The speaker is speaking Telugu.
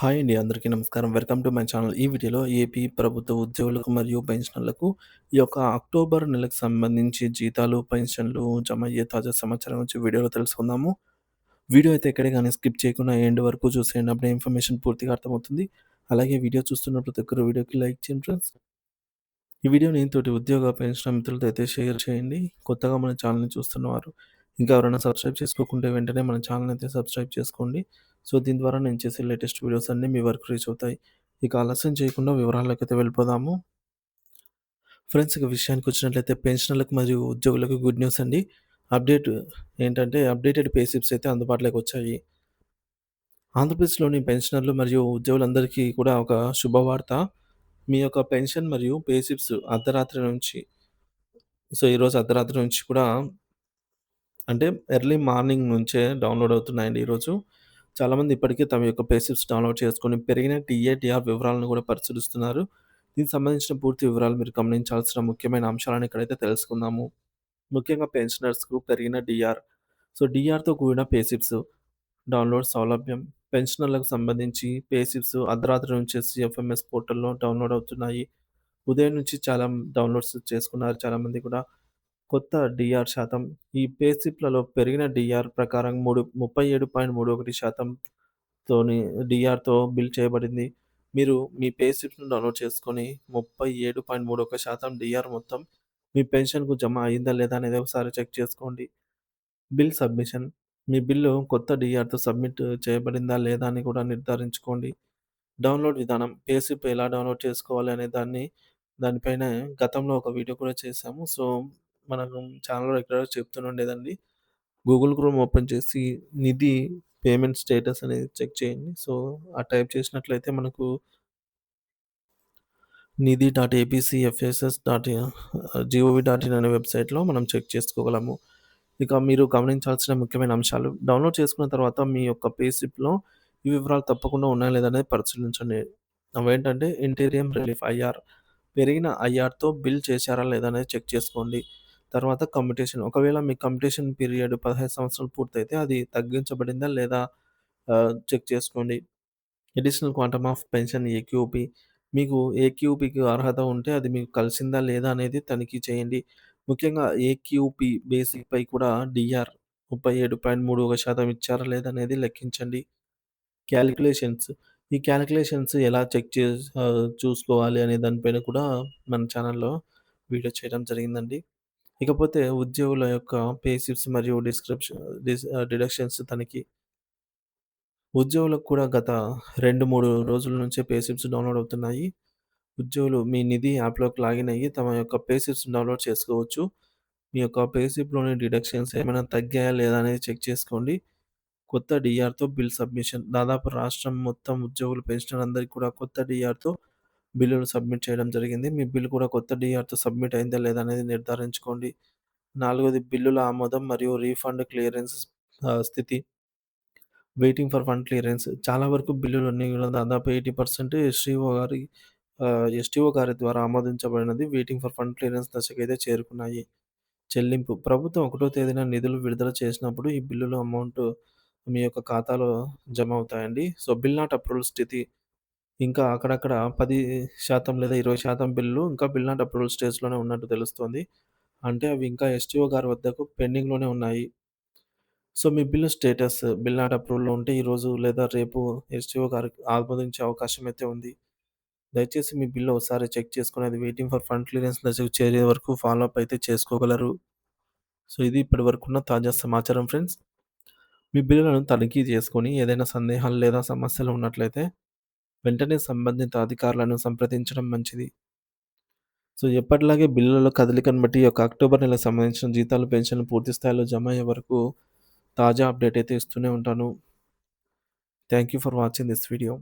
హాయ్ అండి. అందరికీ నమస్కారం. Welcome to my channel. ఈ వీడియోలో ఏపీ ప్రభుత్వ ఉద్యోగులకు మరియు పెన్షనర్లకు ఈ యొక్క అక్టోబర్ నెలకు సంబంధించి జీతాలు, పెన్షన్లు జమ అయ్యే తాజా సమాచారం గురించి వీడియోలో తెలుసుకుందాము. వీడియో అయితే ఎక్కడ గాని స్కిప్ చేయకుండా ఎండ్ వరకు చూసేయండి. అప్పుడే ఇన్ఫర్మేషన్ పూర్తిగా అర్థమవుతుంది. అలాగే వీడియో చూస్తున్న ప్రతి ఒక్కరు వీడియోకి లైక్ చేయండి ఫ్రెండ్స్. ఈ వీడియోని తోటి ఉద్యోగ, పెన్షనర్ మిత్రులతో అయితే షేర్ చేయండి. కొత్తగా మన ఛానల్‌ని చూస్తున్నవారు ఇంకా ఎవరైనా సబ్స్క్రైబ్ చేసుకోకుంటే వెంటనే మన ఛానల్‌ని అయితే సబ్స్క్రైబ్ చేసుకోండి. సో, దీని ద్వారా నేను చేసే లేటెస్ట్ వీడియోస్ అన్నీ మీ వరకు రీచ్ అవుతాయి. ఇక ఆలస్యం చేయకుండా వివరాల్లోకైతే వెళ్ళిపోదాము. ఫ్రెండ్స్ ఇక విషయానికొచ్చినట్లయితే పెన్షనర్లకు మరియు ఉద్యోగులకు గుడ్ న్యూస్ అండి. అప్డేట్ ఏంటంటే అప్డేటెడ్ పే స్లిప్స్ అయితే అందుబాటులోకి వచ్చాయి. ఆంధ్రప్రదేశ్‌లోని పెన్షనర్లు మరియు ఉద్యోగులందరికీ కూడా ఒక శుభవార్త. మీ యొక్క పెన్షన్ మరియు పే స్లిప్స్ అర్ధరాత్రి నుంచి ఈరోజు అర్ధరాత్రి నుంచి కూడా అంటే ఎర్లీ మార్నింగ్ నుంచే డౌన్‌లోడ్ అవుతున్నాయండి ఈరోజు. చాలామంది ఇప్పటికే తమ యొక్క పే స్లిప్స్ డౌన్‌లోడ్ చేసుకొని పెరిగిన టీఏ, డీఆర్ వివరాలను కూడా పరిశీలిస్తున్నారు. దీనికి సంబంధించిన పూర్తి వివరాలు మీరు గమనించాల్సిన ముఖ్యమైన అంశాలను ఇక్కడైతే తెలుసుకుందాము. ముఖ్యంగా పెన్షనర్స్‌కు పెరిగిన డీఆర్. డీఆర్‌తో కూడిన పే స్లిప్స్ డౌన్‌లోడ్ సౌలభ్యం. పెన్షనర్లకు సంబంధించి పే స్లిప్స్ అర్ధరాత్రి నుంచే సీఎఫ్ఎంఎస్ పోర్టల్‌లో డౌన్‌లోడ్ అవుతున్నాయి. ఉదయం నుంచి చాలా డౌన్‌లోడ్స్ చేసుకున్నారు చాలామంది కూడా. కొత్త డీఆర్ శాతం. ఈ పే స్లిప్‌లలో పెరిగిన డీఆర్ ప్రకారం 37.31% తోని డీఆర్‌తో బిల్ చేయబడింది. మీరు మీ పే స్లిప్స్‌ను డౌన్‌లోడ్ చేసుకొని 37.31% డీఆర్ మొత్తం మీ పెన్షన్‌కు జమ అయిందా లేదా అనేది ఒకసారి చెక్ చేసుకోండి. Bill submission. మీ బిల్లు కొత్త డీఆర్‌తో సబ్మిట్ చేయబడిందా లేదా అని కూడా నిర్ధారించుకోండి. డౌన్‌లోడ్ విధానం. పే స్లిప్ ఎలా డౌన్‌లోడ్ చేసుకోవాలి అనే దానిపైన గతంలో ఒక వీడియో కూడా చేశాము. మనకు ఛానెల్‌లో ఎక్కడో చెప్తుండేదండి. గూగుల్ క్రోమ్ ఓపెన్ చేసి నిధి పేమెంట్ స్టేటస్ అనేది చెక్ చేయండి. ఆ టైప్ చేసినట్లయితే మనకు నిధి.ఏపీసీఎఫ్ఎస్ఎస్.జిఓవి.ఇన్ అనే వెబ్‌సైట్‌లో మనం చెక్ చేసుకోగలము. ఇక మీరు గమనించాల్సిన ముఖ్యమైన అంశాలు. డౌన్‌లోడ్ చేసుకున్న తర్వాత మీ యొక్క పే స్లిప్‌లో ఈ వివరాలు తప్పకుండా ఉన్నాయా లేదా అనేది పరిశీలించండి. అవేంటంటే ఇంటీరియం రిలీఫ్ ఐఆర్. పెరిగిన ఐఆర్‌తో బిల్ చేశారా లేదా అనేది చెక్ చేసుకోండి. తర్వాత కమ్యుటేషన్. ఒకవేళ మీ కమ్యుటేషన్ పీరియడ్ 15 సంవత్సరాలు పూర్తయితే అది తగ్గించబడిందా లేదా చెక్ చేసుకోండి. Additional quantum of pension AQP. మీకు ఏక్యూపీకి అర్హత ఉంటే అది మీకు కలిసిందా లేదా అనేది తనిఖీ చేయండి. ముఖ్యంగా ఏక్యూపీ బేసిక్‌పై కూడా డీఆర్ 37.31% ఇచ్చారా లేదా అనేది లెక్కించండి. క్యాలిక్యులేషన్స్. ఈ క్యాలిక్యులేషన్స్ ఎలా చూసుకోవాలి అనే దానిపైన కూడా మన ఛానెల్‌లో వీడియో చేయడం జరిగిందండి. ఇకపోతే ఉద్యోగుల యొక్క పే స్లిప్స్ మరియు డిడక్షన్స్ తనిఖీ. ఉద్యోగులకు కూడా గత 2, 3 రోజుల నుంచే పే స్లిప్స్ డౌన్‌లోడ్ అవుతున్నాయి. ఉద్యోగులు మీ నిధి యాప్‌లోకి లాగిన్ అయ్యి తమ యొక్క పే స్లిప్స్ డౌన్‌లోడ్ చేసుకోవచ్చు. మీ యొక్క పే స్లిప్‌లోని డిడక్షన్స్ ఏమైనా తగ్గాయా లేదా అనేది చెక్ చేసుకోండి. కొత్త డీఆర్‌తో బిల్ సబ్మిషన్. దాదాపు రాష్ట్రం మొత్తం ఉద్యోగులు, పెన్షనర్ అందరికి కూడా కొత్త డీఆర్‌తో బిల్లులు సబ్మిట్ చేయడం జరిగింది. మీ బిల్ కూడా కొత్త డీఆర్‌తో సబ్మిట్ అయిందా లేదా అనేది నిర్ధారించుకోండి. నాలుగోది బిల్లుల ఆమోదం మరియు రీఫండ్ క్లియరెన్స్ స్థితి. Waiting for fund clearance. చాలా వరకు బిల్లులన్నీ కూడా దాదాపు 80% ఎస్టీఓ గారి ద్వారా ఆమోదించబడినది. వెయిటింగ్ ఫర్ ఫండ్ క్లియరెన్స్ దశకైతే చేరుకున్నాయి. చెల్లింపు. ప్రభుత్వం 1 తేదీన నిధులు విడుదల చేసినప్పుడు ఈ బిల్లుల అమౌంట్ మీ యొక్క ఖాతాలో జమ అవుతాయండి. బిల్ నాట్ అప్రూవల్ స్థితి. ఇంకా అక్కడక్కడ 10% లేదా 20% బిల్లులు ఇంకా బిల్ నాట్ అప్రూవల్ స్టేజ్‌లోనే ఉన్నట్టు తెలుస్తోంది. అంటే అవి ఇంకా ఎస్టీఓ గారి వద్దకు పెండింగ్‌లోనే ఉన్నాయి. మీ బిల్లు స్టేటస్ బిల్ నాట్ అప్రూవల్‌లో ఉంటే ఈరోజు లేదా రేపు ఎస్టీఓ గారికి ఆమోదించే అవకాశం అయితే ఉంది. దయచేసి మీ బిల్లు ఒకసారి చెక్ చేసుకొని అది వెయిటింగ్ ఫర్ ఫండ్ క్లియరెన్స్ దశకు చేరే వరకు ఫాలో అప్ అయితే చేసుకోగలరు. ఇది ఇప్పటివరకున్న తాజా సమాచారం ఫ్రెండ్స్. మీ బిల్లులను తనిఖీ చేసుకొని ఏదైనా సందేహాలు లేదా సమస్యలు ఉన్నట్లయితే వెంటనే సంబంధిత అధికారులను సంప్రదించడం మంచిది. ఎప్పటిలాగే బిల్లుల కదలికను బట్టి ఈ యొక్క అక్టోబర్ నెలకు సంబంధించిన జీతాలు, పెన్షన్‌లు పూర్తి స్థాయిలో జమ అయ్యే వరకు తాజా అప్డేట్ అయితే ఇస్తూనే ఉంటాను. Thank you for watching this video.